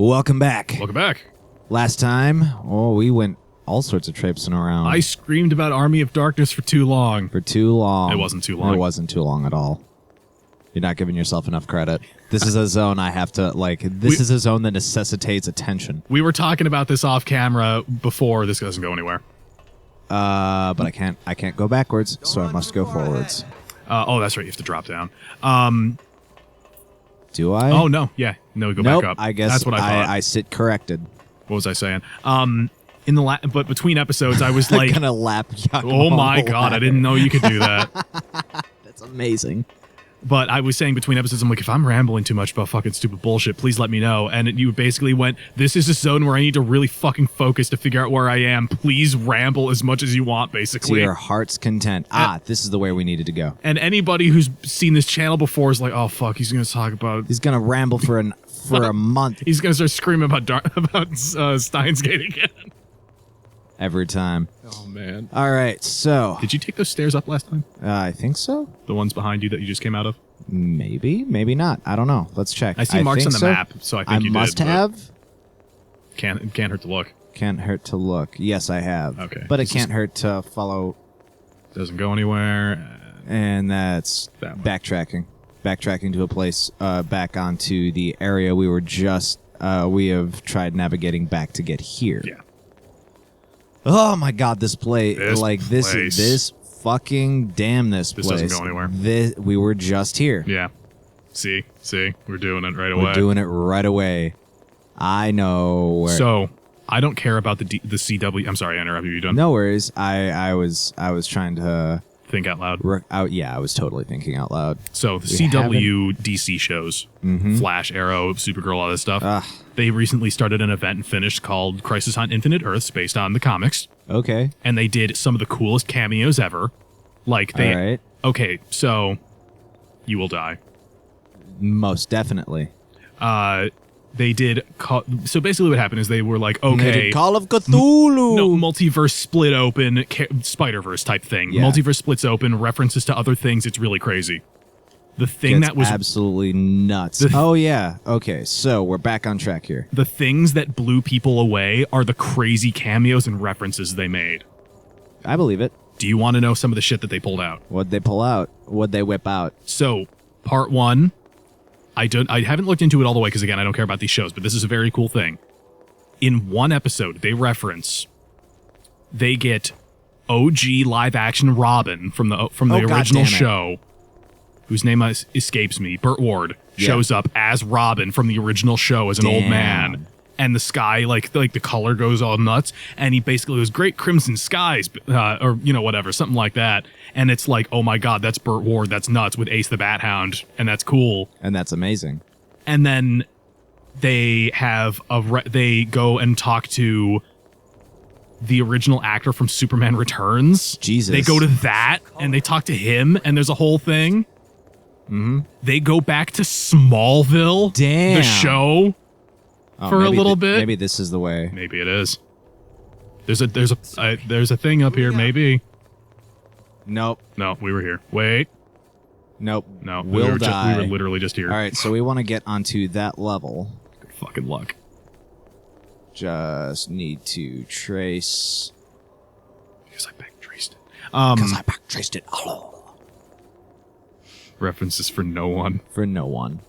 Welcome back. Welcome back. Last time, we went all sorts of traipsing around. I screamed about Army of Darkness for too long. For too long. It wasn't too long. It wasn't too long at all. You're not giving yourself enough credit. This is a zone I have to, this is a zone that necessitates attention. We were talking about this off camera before. This doesn't go anywhere. But I can't go backwards, so I must go forwards. Oh, that's right. You have to drop down. Do I? Oh, no. Yeah. No, go nope, back up. I guess that's what I thought. I sit corrected. What was I saying? But between episodes, I was like, gonna lap Yakumo. Oh my god, I didn't know you could do that. That's amazing. But I was saying between episodes, I'm like, if I'm rambling too much about fucking stupid bullshit, please let me know. And you basically went, this is a zone where I need to really fucking focus to figure out where I am. Please ramble as much as you want, basically. To your heart's content. This is the way we needed to go. And anybody who's seen this channel before is like, oh fuck, he's going to talk about... He's going to ramble for a month. He's going to start screaming about Steins Gate again. Every time. Oh, man. All right, so... Did you take those stairs up last time? I think so. The ones behind you that you just came out of? Maybe, maybe not. I don't know. Let's check. I see marks on the map, so I think you did. I must have. Can't hurt to look. Can't hurt to look. Yes, I have. Okay. But it can't hurt to follow. Doesn't go anywhere. And that's backtracking. Backtracking to a place back onto the area we were just... we have tried navigating back to get here. Yeah. Oh my god, this place. This fucking damn this place. This doesn't go anywhere. We were just here. Yeah. See, we're doing it right away. We're doing it right away. I know where. So, I don't care about the CW. I'm sorry, I interrupted you. Done? No worries. I was trying to think out loud. I was totally thinking out loud. So, the CW DC shows, Flash, Arrow, Supergirl, all this stuff. They recently started an event and finished called Crisis on Infinite Earths, based on the comics. Okay. And they did some of the coolest cameos ever. Like they. All right. Okay, so you will die. Most definitely. They did. So basically, what happened is they were like, okay, they did Call of Cthulhu. No, multiverse split open, Spider-Verse type thing. Yeah. Multiverse splits open, references to other things. It's really crazy. The thing that was absolutely nuts. Oh yeah. Okay, so we're back on track here. The things that blew people away are the crazy cameos and references they made. I believe it. Do you want to know some of the shit that they pulled out? What'd they pull out? What'd they whip out? So, part one, I haven't looked into it all the way because again, I don't care about these shows, but this is a very cool thing. In one episode, they get OG live action Robin from the original show, whose name escapes me. Burt Ward shows up as Robin from the original show as an old man. And the sky, like the color goes all nuts, and he basically goes, "Great crimson skies," or whatever, something like that. And it's like, oh my god, that's Burt Ward, that's nuts, with Ace the Bat Hound, and that's cool, and that's amazing. And then they have they go and talk to the original actor from Superman Returns. Jesus, they go to that and they talk to him, and there's a whole thing. They go back to Smallville, the show. For a little bit. Maybe this is the way. Wait it is. There's a thing up here. Maybe. Nope. No, we were here. Wait. Nope. No, we were literally just here. All right, so we want to get onto that level. Good fucking luck. Just need to trace. Because I backtraced it. Because I backtraced it. Oh. References for no one. For no one.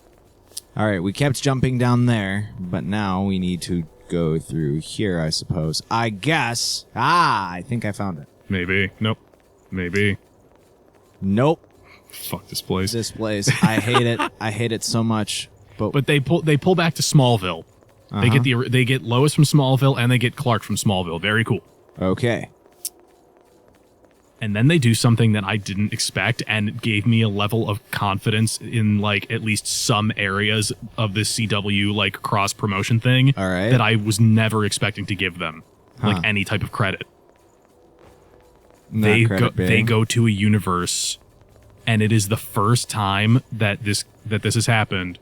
All right, we kept jumping down there, but now we need to go through here, I suppose. I guess. I think I found it. Maybe. Nope. Maybe. Nope. Fuck this place. This place. I hate it. I hate it so much. But they pull back to Smallville. They get Lois from Smallville and they get Clark from Smallville. Very cool. Okay. And then they do something that I didn't expect, and it gave me a level of confidence in, at least some areas of this CW, cross-promotion thing. All right. That I was never expecting to give them, any type of credit. They go to a universe, and it is the first time that this has happened.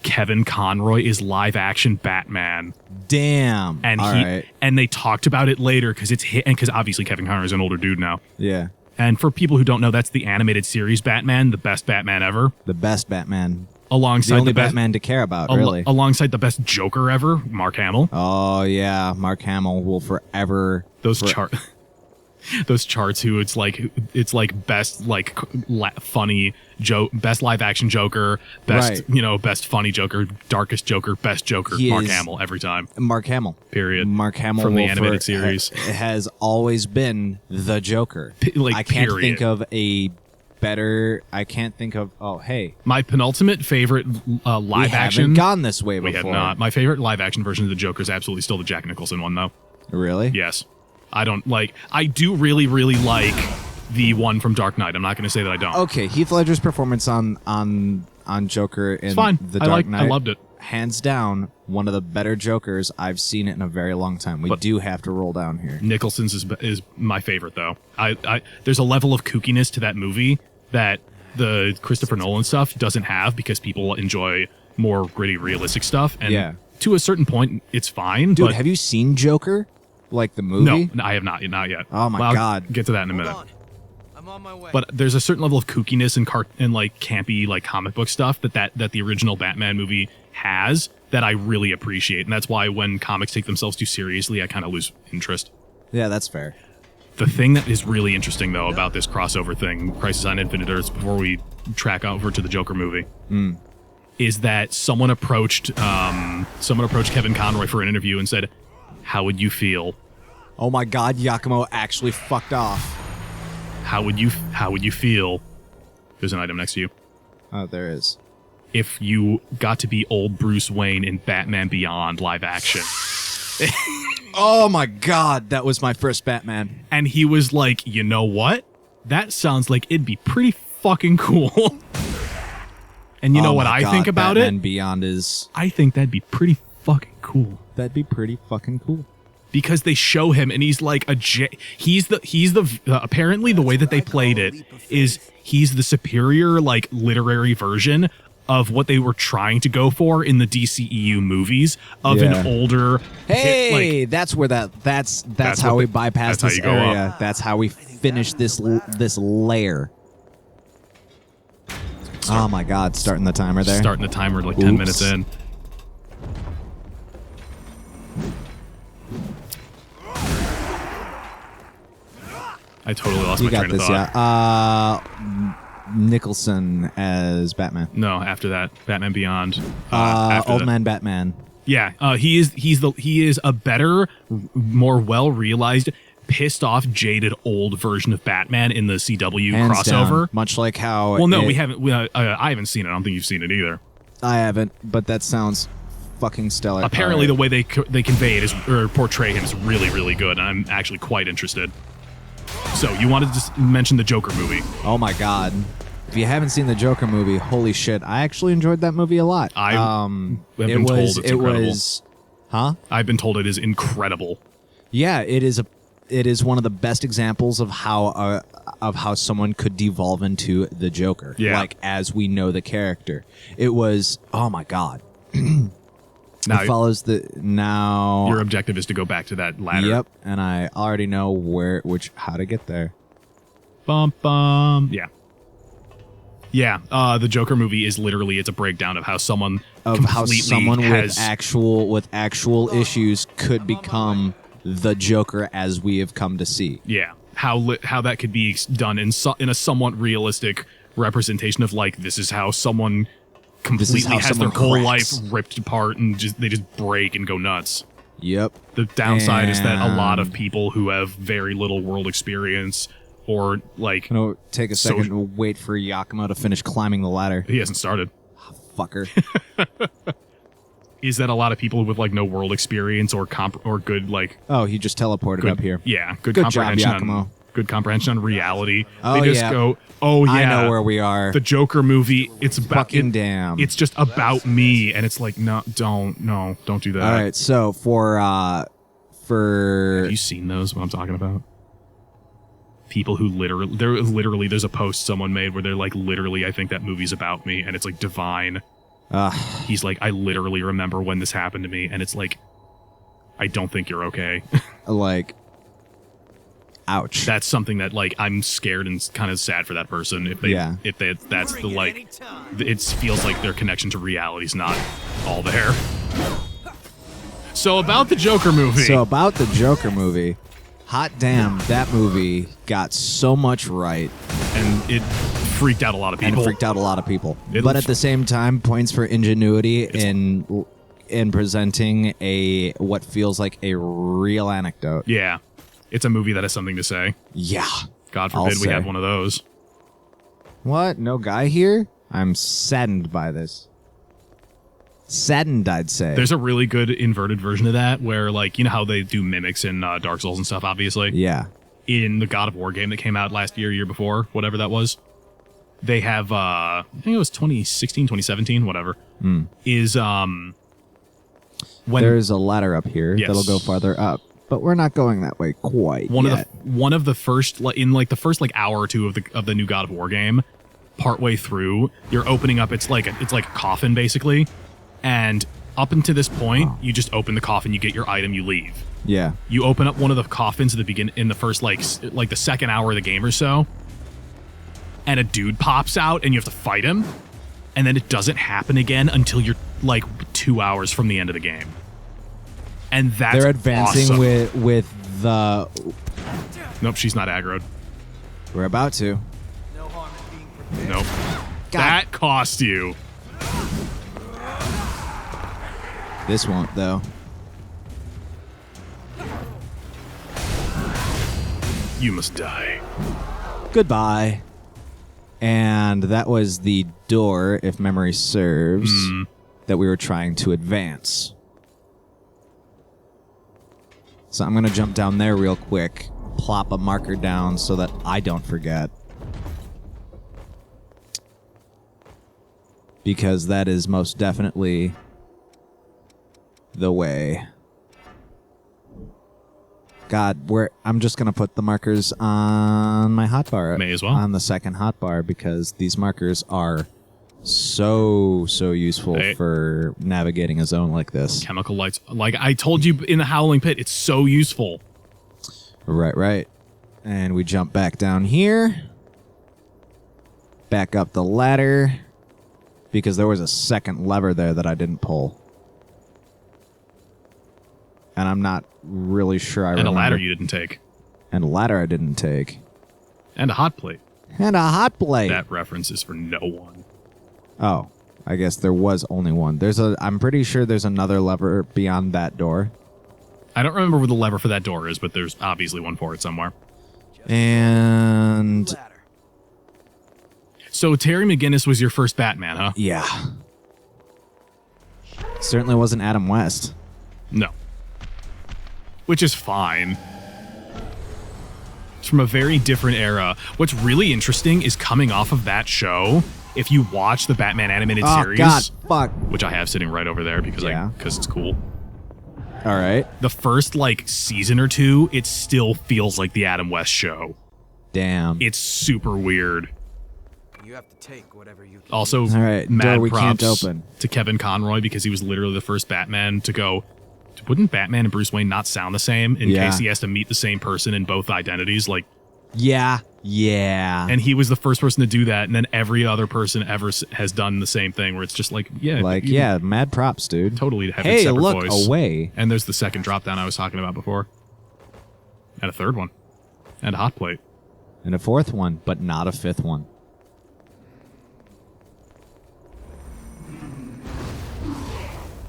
Kevin Conroy is live-action Batman. Damn. And and they talked about it later because it's hit, and because obviously Kevin Conroy is an older dude now. Yeah. And for people who don't know, that's the animated series Batman, the best Batman ever. The best Batman alongside the only best, Batman to care about, really. alongside the best Joker ever, Mark Hamill. Oh yeah, Mark Hamill will forever. Those charts who it's like best like funny joke, best live action Joker, best best funny Joker, darkest Joker, best Joker. Mark Hamill every time. Mark Hamill. Period. Mark Hamill from the animated series has always been the Joker. I can't think of a better. I can't think of. Oh hey, my penultimate favorite live action. We haven't gone this way before. We have not. My favorite live action version of the Joker is absolutely still the Jack Nicholson one though. Really? Yes. I do really, really like the one from Dark Knight. I'm not going to say that I don't. Okay, Heath Ledger's performance on Joker in The Dark Knight. I loved it. Hands down, one of the better Jokers I've seen it in a very long time. We do have to roll down here. Nicholson's is my favorite, though. There's a level of kookiness to that movie that the Christopher Nolan stuff doesn't have because people enjoy more gritty, realistic stuff. And to a certain point, it's fine. Dude, have you seen Joker? Like the movie? No, I have not yet. Oh my God. I'll get to that in a minute. I'm on my way. But there's a certain level of kookiness and like campy like comic book stuff that the original Batman movie has that I really appreciate. And that's why when comics take themselves too seriously, I kind of lose interest. Yeah, that's fair. The thing that is really interesting though about this crossover thing, Crisis on Infinite Earths, before we track over to the Joker movie, is that someone approached Kevin Conroy for an interview and said, "How would you feel?" Oh my God, Giacomo actually fucked off. How would you feel? There's an item next to you. Oh, there is. If you got to be old Bruce Wayne in Batman Beyond live action. Oh my God, that was my first Batman. And he was like, you know what? That sounds like it'd be pretty fucking cool. And you know what I think about Batman it? Beyond is... I think that'd be pretty fucking cool. That'd be pretty fucking cool. Because they show him and he's like he's the apparently the way that they played it is he's the superior like literary version of what they were trying to go for in the DCEU movies of an older that's where that's how we bypass this area. That's how we finish this layer. Oh my God, starting the timer there. Starting the timer like 10 minutes in. I totally lost my train of thought. Yeah. Nicholson as Batman. No, after that, Batman Beyond. Old Man Batman. Yeah, he is a better, more well realized, pissed off, jaded old version of Batman in the CW Hands crossover. Down. Much like how. Well, no, we haven't. I haven't seen it. I don't think you've seen it either. I haven't, but that sounds fucking stellar. Apparently, the way they convey it or portray him is really, really good, and I'm actually quite interested. So, you wanted to mention the Joker movie. Oh my God. If you haven't seen the Joker movie, holy shit. I actually enjoyed that movie a lot. I've been told it's incredible. Huh? I've been told it is incredible. Yeah, it is one of the best examples of how someone could devolve into the Joker. Yeah. Like, as we know the character. It was, oh my God. Now, it follows now. Your objective is to go back to that ladder. Yep, and I already know how to get there. Bum bum. Yeah. Yeah, the Joker movie is literally it's a breakdown of how someone with actual issues could become the Joker as we have come to see. Yeah, how that could be done in a somewhat realistic representation of like this is how someone completely has their whole life ripped apart and they just break and go nuts. Yep. The downside is that a lot of people who have very little world experience or like... Take a second to wait for Giacomo to finish climbing the ladder. He hasn't started. Oh, fucker. Is that a lot of people with like no world experience or good like... Oh, he just teleported up here. Yeah, good job, Giacomo. Good comprehension on reality. Oh, they just go, oh yeah, I know where we are. The Joker movie, it's about damn. It's just about me, and it's like, don't do that. All right, so for have you seen those? What I'm talking about? People who there's a post someone made where they're like, literally, I think that movie's about me, and it's like divine. He's like, I literally remember when this happened to me, and it's like, I don't think you're okay. Like, Ouch. That's something that like I'm scared and kind of sad for that person if that's the like it feels like their connection to reality is not all there. So about the Joker movie. Hot damn, that movie got so much right. And it freaked out a lot of people. But at the same time, points for ingenuity in presenting what feels like a real anecdote. Yeah. It's a movie that has something to say. Yeah. God forbid we have one of those. What? No guy here? I'm saddened by this. Saddened, I'd say. There's a really good inverted version of that where, like, you know how they do mimics in Dark Souls and stuff, obviously? Yeah. In the God of War game that came out last year before, whatever that was, they have, I think it was 2016, 2017, whatever, is, when... There's a ladder up here that'll go farther up. But we're not going that way quite yet. One of the first, in like the first like hour or two of the new God of War game, partway through, you're opening up. It's like a coffin basically, and up until this point, you just open the coffin, you get your item, you leave. Yeah. You open up one of the coffins at the in the first like the second hour of the game or so, and a dude pops out, and you have to fight him, and then it doesn't happen again until you're like 2 hours from the end of the game. And that's they're advancing awesome. with the... Nope, she's not aggroed. We're about to. No harm in being prepared. Nope. God. That cost you. This won't, though. You must die. Goodbye. And that was the door, if memory serves, that we were trying to advance. So I'm going to jump down there real quick, plop a marker down so that I don't forget. Because that is most definitely the way. God, I'm just going to put the markers on my hotbar. May as well. On the second hotbar, because these markers are so useful for navigating a zone like this. Chemical lights. Like I told you in the Howling Pit, it's so useful. Right. And we jump back down here. Back up the ladder. Because there was a second lever there that I didn't pull. And I'm not really sure I remember. And a ladder you didn't take. And a ladder I didn't take. And a hot plate. And a hot plate. That reference is for no one. Oh, I guess there was only one. I'm pretty sure there's another lever beyond that door. I don't remember where the lever for that door is, but there's obviously one for it somewhere. And so Terry McGinnis was your first Batman, huh? Yeah. Certainly wasn't Adam West. No. Which is fine. It's from a very different era. What's really interesting is coming off of that show, if you watch the Batman animated series, God, fuck. Which I have sitting right over there because it's cool. All right. The first like season or two, it still feels like the Adam West show. Damn. It's super weird. You have to take whatever you can. Also, all right, mad door we props can't open. To Kevin Conroy because he was literally the first Batman to go, wouldn't Batman and Bruce Wayne not sound the same in case he has to meet the same person in both identities? Like, yeah. And he was the first person to do that, and then every other person ever has done the same thing, where it's just like, mad props, dude. Totally have hey, a separate look, voice. Away. And there's the second drop down I was talking about before. And a third one. And a hot plate. And a fourth one, but not a fifth one.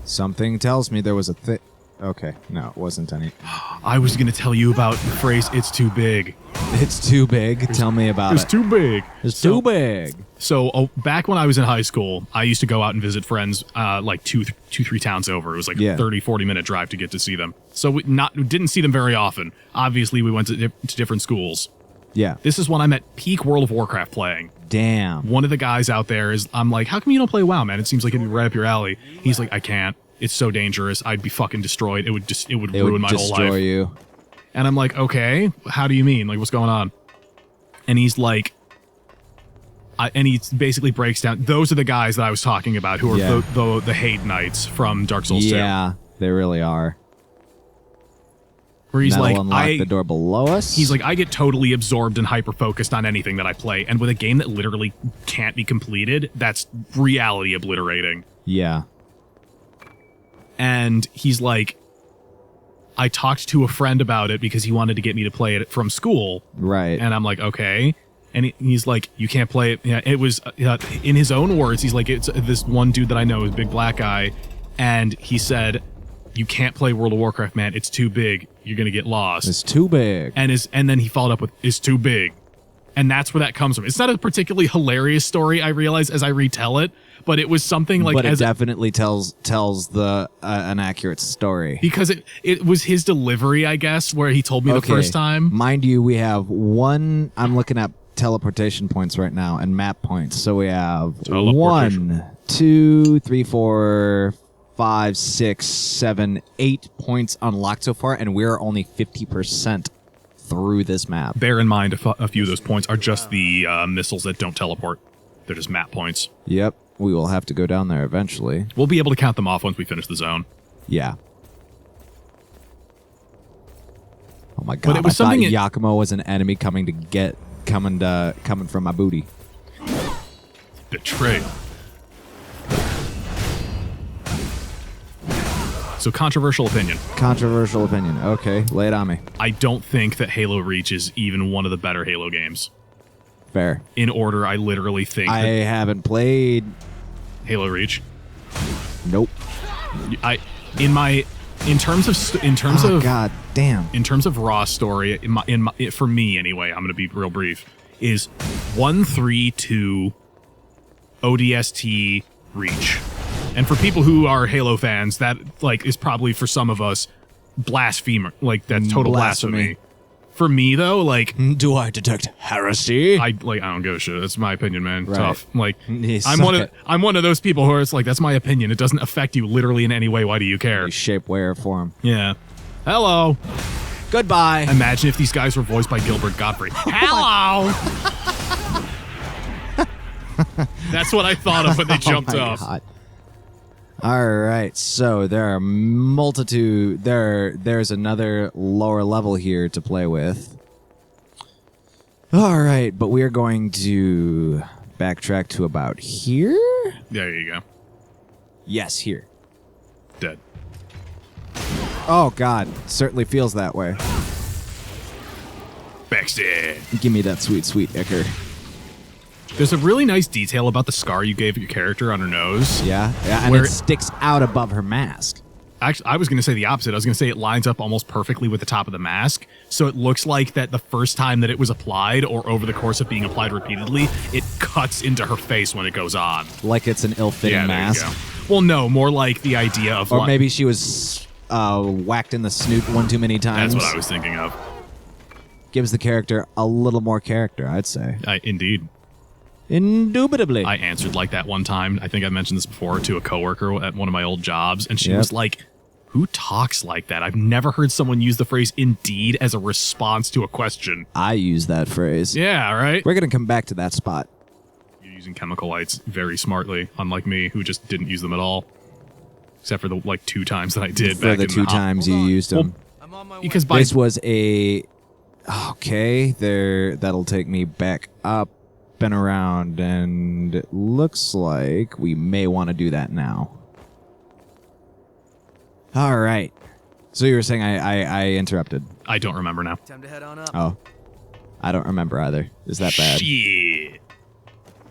Something tells me there was a Okay, no, it wasn't any. I was going to tell you about the phrase, it's too big. It's too big? Tell me about it. It's too big. It's too big. So back when I was in high school, I used to go out and visit friends like two, 3 towns over. It was like a 30, 40-minute drive to get to see them. So we didn't see them very often. Obviously, we went to different schools. Yeah. This is when I'm at peak World of Warcraft playing. Damn. One of the guys out there I'm like, how come you don't play WoW, man? It seems like it'd be right up your alley. He's like, I can't. It's so dangerous. I'd be fucking destroyed. It would ruin my whole life. Destroy you. And I'm like, okay, how do you mean? Like, what's going on? And he's like, and he basically breaks down. Those are the guys that I was talking about who are the hate knights from Dark Souls 2. Yeah, they really are. Where he's That'll like, unlock the door below us. He's like, I get totally absorbed and hyper-focused on anything that I play, and with a game that literally can't be completed, that's reality obliterating. yeah. And he's like, I talked to a friend about it because he wanted to get me to play it from school. Right. And I'm like, okay. And he's like, you can't play it. Yeah, it was, in his own words, he's like, it's this one dude that I know is a big black guy. And he said, you can't play World of Warcraft, man. It's too big. You're going to get lost. It's too big. And then he followed up with, it's too big. And that's where that comes from. It's not a particularly hilarious story, I realize, as I retell it, but it was something like... But it definitely tells the an accurate story. Because it was his delivery, I guess, where he told me the first time. Mind you, we have one... I'm looking at teleportation points right now and map points. So we have 1, 2, 3, 4, 5, 6, 7, 8 points unlocked so far, and we're only 50% through this map. Bear in mind, a few of those points are just the missiles that don't teleport. They're just map points. Yep. We will have to go down there eventually. We'll be able to count them off once we finish the zone. Yeah. Oh my god! But it was I thought something Yakumo was an enemy coming from my booty. Betrayed. So controversial opinion. Controversial opinion. Okay, lay it on me. I don't think that Halo Reach is even one of the better Halo games. Fair. In order, I literally think I haven't played Halo Reach. Nope. In terms of god damn. In terms of raw story, for me anyway, I'm going to be real brief. Is 132 ODST Reach, and for people who are Halo fans, that like is probably for some of us blasphemer, like that's total blasphemy. For me though, like, do I detect heresy? I don't give a shit. That's my opinion, man. Right. Tough. Like, I'm one of those people who it's like, that's my opinion. It doesn't affect you literally in any way. Why do you care? Shape, way, or form. Yeah. Hello. Goodbye. Imagine if these guys were voiced by Gilbert Gottfried. Hello. That's what I thought of when they jumped off. God. All right, so there are multitude. There's another lower level here to play with. All right, but we are going to backtrack to about here. There you go. Yes, here. Dead. Oh God, certainly feels that way. Backstab. Give me that sweet, sweet ichor. There's a really nice detail about the scar you gave your character on her nose. Yeah, and it sticks out above her mask. Actually, I was going to say the opposite. I was going to say it lines up almost perfectly with the top of the mask. So it looks like that the first time that it was applied, or over the course of being applied repeatedly, it cuts into her face when it goes on. Like it's an ill-fitting mask. There you go. Well, no, more like the idea of... Or maybe she was whacked in the snoot one too many times. That's what I was thinking of. Gives the character a little more character, I'd say. Indeed. Indubitably. I answered like that one time. I think I mentioned this before to a coworker at one of my old jobs, and she was like, who talks like that? I've never heard someone use the phrase indeed as a response to a question. I use that phrase. Yeah, right? We're going to come back to that spot. You're using chemical lights very smartly, unlike me, who just didn't use them at all. Except for the, 2 times that I did for back the in 2 times you used them. I'm on my way. Because this was a... Okay, that'll take me back up and around, and it looks like we may want to do that now. All right. So you were saying I interrupted. I don't remember now. Time to head on up. Oh. I don't remember either. Is that bad? Shit.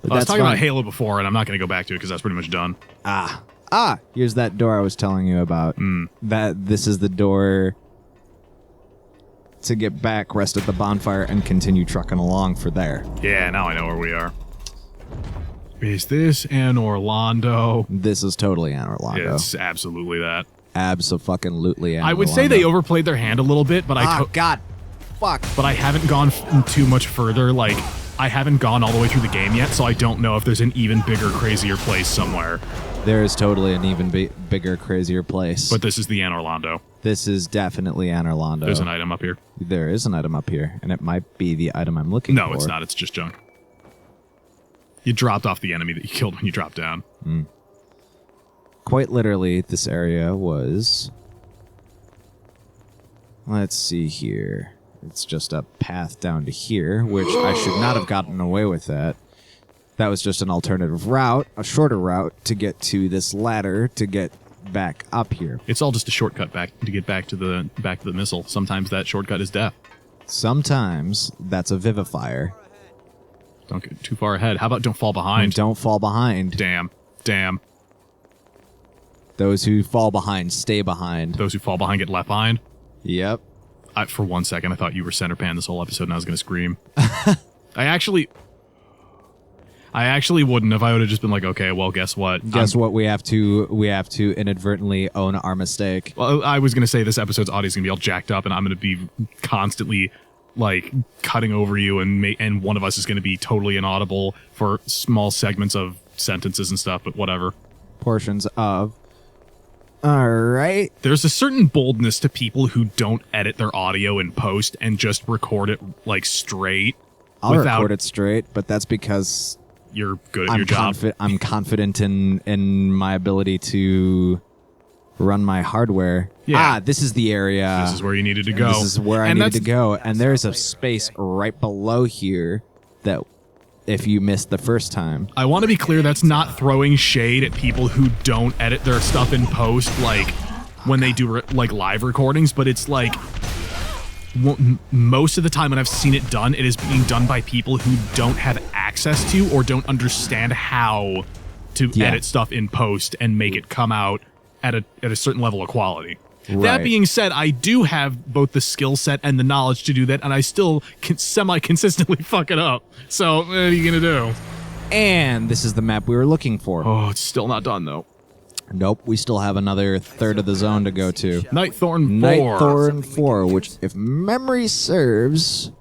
But I was that's talking fine. about Halo before, and I'm not going to go back to it because that's pretty much done. Here's that door I was telling you about. This is the door to get back, rest at the bonfire, and continue trucking along for there. Yeah, now I know where we are. Is this an Orlando? This is totally an Orlando. It's absolutely that. Abso-fucking-lutely an I would say Orlando. they overplayed their hand a little bit, but God. Fuck. But I haven't gone too much further. Like, I haven't gone all the way through the game yet, so I don't know if there's an even bigger, crazier place somewhere. There is totally an even bigger, crazier place. But this is the An Orlando. This is definitely an Orlando. There's an item up here. There is an item up here, and it might be the item I'm looking for. No, it's not. It's just junk. You dropped off the enemy that you killed when you dropped down. Quite literally, this area was Let's see here. It's just a path down to here, which I should not have gotten away with that. That was just an alternative route, a shorter route to get to this ladder to get back up here. It's all just a shortcut back to get back to the missile. Sometimes that shortcut is death. Sometimes that's a vivifier. Don't get too far ahead. How about don't fall behind? And don't fall behind. Damn. Those who fall behind stay behind. Those who fall behind get left behind. Yep. For 1 second, I thought you were center pan this whole episode, and I was going to scream. I actually wouldn't if I would have just been like, okay, well, guess what? Guess what? We have to inadvertently own our mistake. Well, I was going to say this episode's audio is going to be all jacked up, and I'm going to be constantly like cutting over you, and one of us is going to be totally inaudible for small segments of sentences and stuff. But whatever. Portions of. All right. There's a certain boldness to people who don't edit their audio in post and just record it like straight. I'll record it straight, but that's because you're good at your job. I'm confident in my ability to run my hardware. Yeah. This is the area. This is where you needed to go. This is where I needed to go. And there's a space right below here that if you missed the first time. I want to be clear, that's not throwing shade at people who don't edit their stuff in post, like when they do like live recordings, but it's like most of the time when I've seen it done, it is being done by people who don't have access to or don't understand how to edit stuff in post and make it come out at a certain level of quality. Right. That being said, I do have both the skill set and the knowledge to do that, and I still semi-consistently fuck it up. So, what are you gonna do? And this is the map we were looking for. Oh, it's still not done, though. Nope, we still have another third of the zone to go to. Nightthorn 4. Nightthorn 4, which, if memory serves,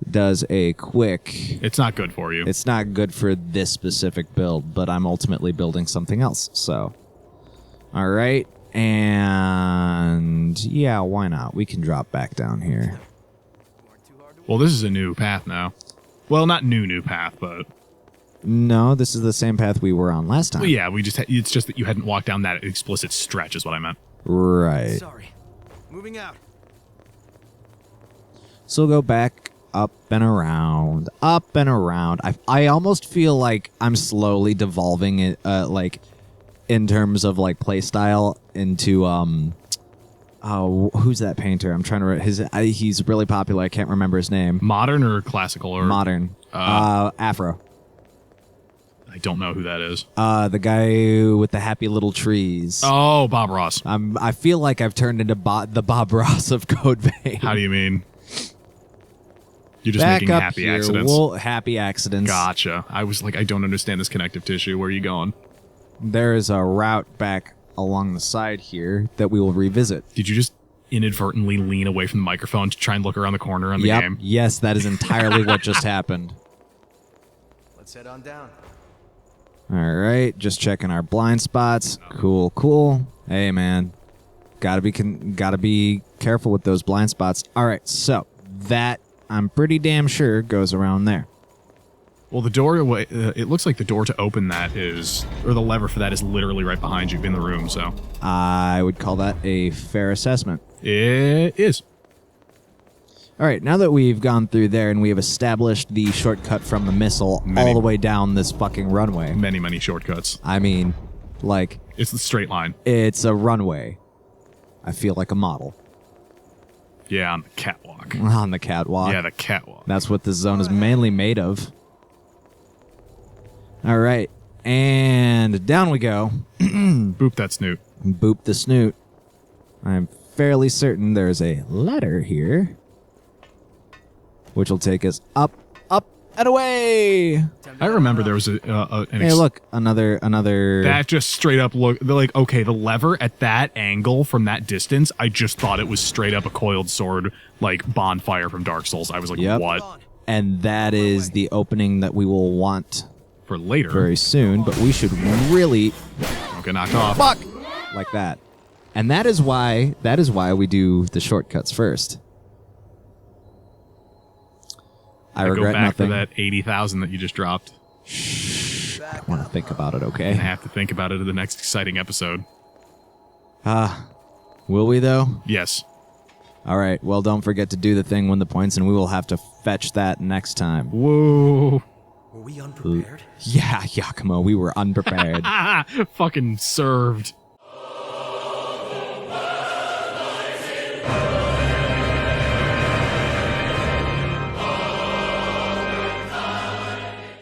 does a quick... It's not good for you. It's not good for this specific build, but I'm ultimately building something else, so... All right, and yeah, why not? We can drop back down here. Well, this is a new path now. Well, not new path, but... No, this is the same path we were on last time. Well, yeah, it's just that you hadn't walked down that explicit stretch is what I meant. Right. Sorry. Moving out. So we'll go back up and around, up and around. I almost feel like I'm slowly devolving it, like... in terms of like play style into who's that painter? I'm trying to he's really popular. I can't remember his name. Modern or classical or modern? Afro. I don't know who that is. The guy with the happy little trees. Oh, Bob Ross. I feel like I've turned into the Bob Ross of Code Vein. How do you mean? You're just Back making up happy here. accidents. Happy accidents. Gotcha. I was like, I don't understand this connective tissue. Where are you going? There is a route back along the side here that we will revisit. Did you just inadvertently lean away from the microphone to try and look around the corner on the game? Yes, that is entirely what just happened. Let's head on down. All right, just checking our blind spots. Cool. Hey, man, gotta be careful with those blind spots. All right, so that I'm pretty damn sure goes around there. Well, the door, it looks like the door to open that is, or the lever for that is literally right behind you in the room, so. I would call that a fair assessment. It is. All right, now that we've gone through there and we have established the shortcut from the missile all the way down this fucking runway. Many shortcuts. I mean, like... It's the straight line. It's a runway. I feel like a model. Yeah, on the catwalk. On the catwalk. Yeah, the catwalk. That's what this zone is mainly made of. All right, and down we go. Boop that snoot. Boop the snoot. I'm fairly certain there's a ladder here, which will take us up, and away. I remember there was Hey, look, another. That just straight up look. They're like, okay, the lever at that angle from that distance, I just thought it was straight up a coiled sword, like bonfire from Dark Souls. I was like, Yep. what? And that is the opening that we will want For later. very soon, but we should really Don't get knocked off. fuck like that. And that is why we do the shortcuts first. I go regret back nothing. for that 80,000 that you just dropped. I want to think about it, I okay? have to think about it in the next exciting episode. Will we, though? Yes. All right. Well, don't forget to do the thing, win the points, and we will have to fetch that next time. Whoa. Were we unprepared? Yeah, Yakumo, we were unprepared. Fucking served.